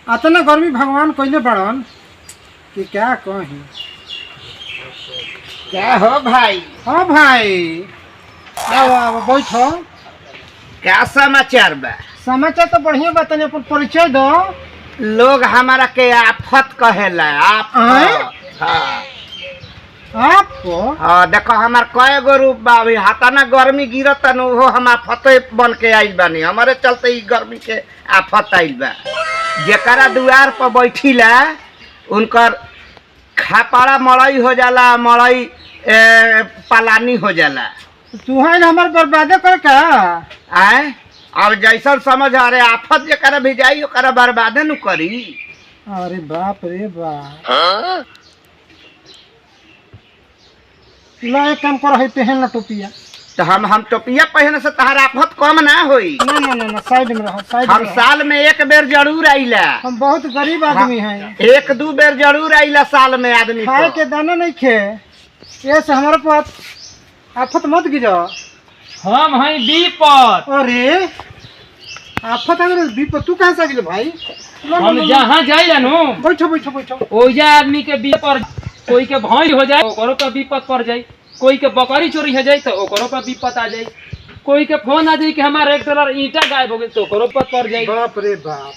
अतना गर्मी भगवान कइले बड़न कि क्या कही। क्या हो भाई? हाँ भाई, आओ आओ बैठो। क्या समाचार बा? समाचार तो बढ़िया बा, तनी अपन परिचय दो। लोग हमारा के आफत कहेला। आफत। हाँ आपको हाँ, देखो हमार कए गो रूप बा। अभी हाथाना गर्मी गिरत न वो हम आफत बन के आइल बानी। हमारे चलते ही गर्मी के आफत आइल बा। जेकरा दुआर पर बैठीला उनकर खापाड़ा मड़ई हो जाला, मड़ई पलानी हो जाला। तू है हमार बर्बादे कर का। आए अब जैसा समझ आ रहे आफत जरा भी जाई ओकरा बर्बादे न करी। अरे बाप रे बाप। ला एक काम कर, पहन ना टोपिया। तो हम टोपिया पहने से तहार आफत कम ना होई। ना ना ना ना, साइड में रहो, साइड हम में रहो। साल में एक बेर जरूर आइला। हम बहुत गरीब आदमी हैं। एक दो बेर जरूर आइला साल में आदमी खाए को। के दाना नहीं खे, ये से हमारे पास आफत मत गिरो। हम हैं विपत। अरे आफत अगर विपत तू कहाँ से गिरे भाई? हम जहाँ जाइला नु बैठो बैठो बैठो। ओइजा आदमी के विपत, कोई के भैंस हो जाए ओकरो पे विपत पड़ जाए, कोई के बकरी चोरी हो जाए तो ओकरो पे विपत आ जाए, कोई के फोन आ जाए कि हमारा $1 ईंटा गायब हो गई तो ओकरो पे पड़ जाए। बाप रे बाप।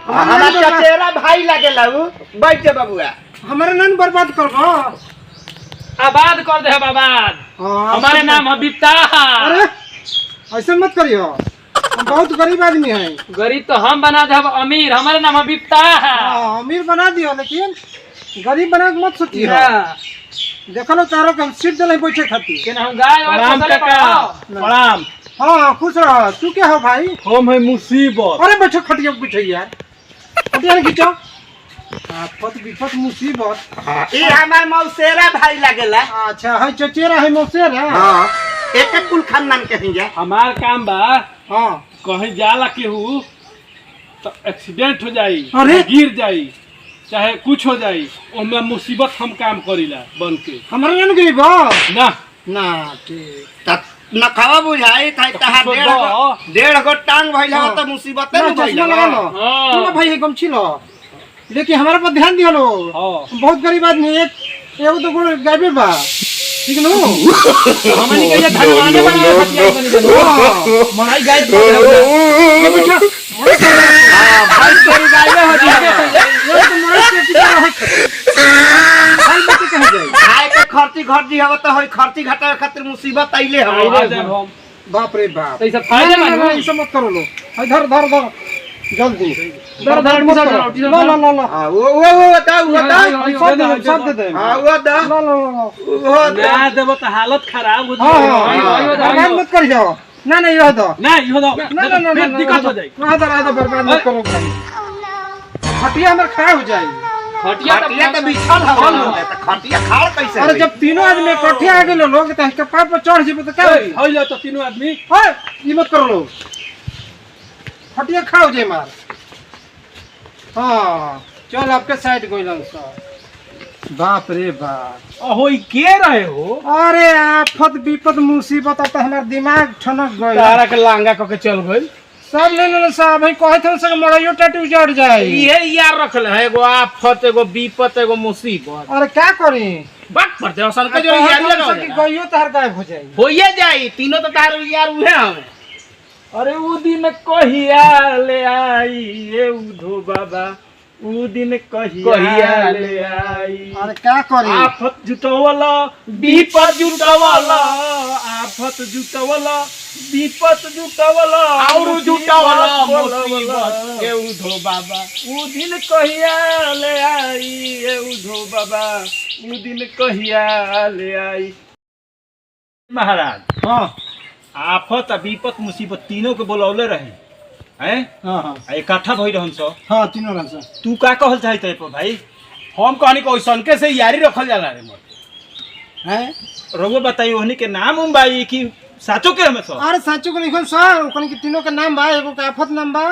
हमारा चचेरा भाई लगेला उ। बैठे बबुआ। हमारे नाम बर्बाद कर दो। आबाद कर दे हम आबाद। हमारे नाम है बिप्ता। अरे ऐसे मत करियो, हम बहुत गरीब आदमी हैं। गरीब तो हम बना दे अमीर। हमारे नाम है बिप्ता। अमीर बना दियो लेकिन गरीब बना के मत सोचिए। देखो लो तारो के हम सीट दे बैठे खाती। कि हम गाय और प्रणाम फसल काका। पर प्रणाम। हाँ खुश रहो। तू क्या हो भाई? हम है मुसीबत। अरे बैठो खटिया पे बैठो यार, खटिया नहीं खींचो। आफत विपत मुसीबत। ये हमार मौसेरा भाई लगेला। अच्छा है चचेरा है मौसेरा। हाँ एक कुल खानदान के हिंजा। हमार काम बा हाँ कहीं जाला केहू तो एक्सीडेंट हो जाई, अरे! गिर जाई, चाहे कुछ हो जाई, ओमे मुसीबत हम काम करीला बन के। हमारे यहाँ गरीब ना ना ठीक। नखवा बुझाई था तहार डेढ़ गो टांग भइला हो तो मुसीबत ना नहीं चश्मा भइला। लगा लो। हाँ। ना भाई गमछी लो, लेकिन हमारे पर ध्यान दियो लो। हाँ। बहुत गरीब आदमी है। एगो तो गुण गायबे बा, ठीक नु। हमनी के ये धनवाने बनाए खतिया बनी बनो मनाई गाय ये बैठो। हां भाई तेरी गायबे हो जाए। ये तो मरे के पिता है। भाई बच्चे कहां जाए? खाए के खर्ची घटी हो तो होई खर्ची घटावे खातिर मुसीबत आइले हो। बाप रे बाप। तो ये सब फायदे ना, ना, मानो। ना, ये सब मत करो लो। इधर धर धर जल्दी धर, धर, मत धर, करो। धर, ला ला ला ला। हां वो दा सब दे दे। हां वो दा ला ला ला। वो दा। ना देबो तो हालत खराब हो हाँ जाई। हाँ बर्बाद मत कर जाओ। ना ना ये दो। ना इहो दो। ना ना ना फिर ना दिक्कत हो जाई। आधा बर्बाद मत करो भाई। खटिया हमारे खड़ा हो जाए। खटिया तो बिछल हो तो खटिया खाड़ कैसे? अरे जब तीनों आदमी इकट्ठे आ गए लोग तो इसके पार पर चढ़ जेबे तो क्या होई? हो जा तो तीनों आदमी। हां ये मत करो लोग। खटिया खड़ा हो जाए मार। हाँ चल आपके साइड गोइलन सर। बाप रे बाप। होई के रहे हो? अरे आफत विपत मुसीबत अब तो हमार दिमाग ठनक गइल। तारा के लांगा क के चल गइल। सब ले ले साहब भाई कहे थे से मड़ाइयो टटू जड़ जाए। ये यार रखल है एगो आफत, एगो विपत, एगो मुसीबत। अरे क्या करी? बात पड़ते असल के जो यार लगा कि गइयो तार गायब हो जाए। होइए जाई। तीनों तो तार यार उहे हवे। अरे उ दिन कहिया ले आई ए उधो बाबा, उ दिन कहिया ले आई। अरे क्या करी? आफत जुटवला, विपत जुटवला, आफत जुटवला, विपत जुटवला, और जुटवला मुसीबत ए उधो बाबा, उ दिन कहिया ले आई ए उधो बाबा, उ दिन कहिया ले आई। महाराज हां आफत आ विपत मुसीबत तीनों के बोलौले रहे हैं। हां हां इकट्ठा भई रहन सो। हां तीनों रंग से। तू का कहल चाहत है भाई? हम कहनी को ओइसन के से यारी रखल जाला रे मोर। हैं रघु बताई ओहनी के नाम उम बाई कि साचो के हमें सो? अरे साचो को लिखल सर ओकन के तीनों के नाम बा। एगो के आफत नाम बा,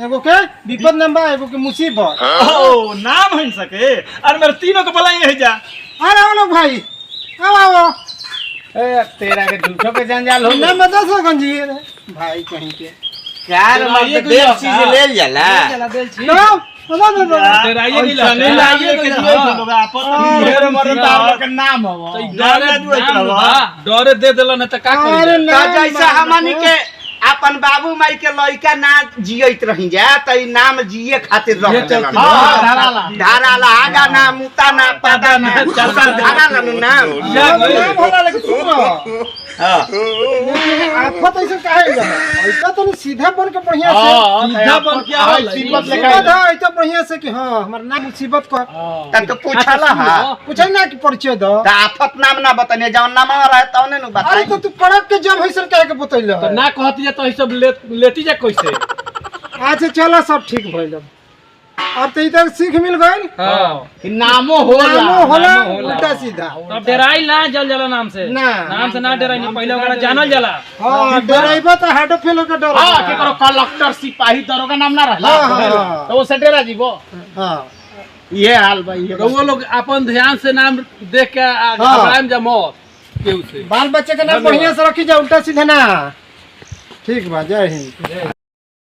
एगो के विपत नाम बा, एगो के मुसीबत। ओ नाम है सके। अरे मेरे तीनों के बोलाई है जा। अरे आओ लोग भाई, आओ आओ। ए तेरा के झूठो के जंजाल हो ना मत सो गंजी भाई कहीं के कार डराइए मत कोई देख का? चीज ले जाला चला देल छी लो लो डराइए के डराइए के दिए लोग आपन ढेर मरन तार लोग के नाम हो डरे दे देला न त का अरे करी ना तो जैसा हमनी के अपन बाबू माई के लइका ना जियत रही जा त ई नाम जिए खातिर रह ये जाला चलती। हां धराला धाराला आगा ना मुता ना पादा ना चलता धाराला नु नाम नाम होला लेकिन सुनो हां आफत ऐसे काहे जा ऐसा तो नहीं सीधा बन के बढ़िया से हां सीधा बन के आ सिपत लेके मुसीबत है ऐसा बढ़िया से कि हाँ हमारा नाम मुसीबत का त तो पूछला हा पूछे ना कि परिचय दो त आफत नाम ना बताने जौन नाम रहे तौने नु अरे बताई तो तू कड़क के जब हैसन कहे के बतैल तो ना कहती है तो ई सब लेती जा कैसे अच्छा चलो सब ठीक भइल अब तो इधर सीख मिल गइल हां कि नामो होला नामो होला नामो होला। उल्टा सीधा तब डराई ना जल जाला नाम से ना। नाम से ना डराई नहीं पहले ओकरा जानल जाला हाँ डराइबा तो हार्ट फेल का डर हां के करो कलेक्टर सिपाही दरोगा नाम ना रहला हाँ। तो वो से डेरा जीवो हाँ ये हाल भाई ये वो लोग अपन ध्यान से नाम देख के हाँ। घबराएम जा मौत केहू से बाल बच्चे का नाम बढ़िया से रखी जा उल्टा सीधा ना ठीक बा जय हिंद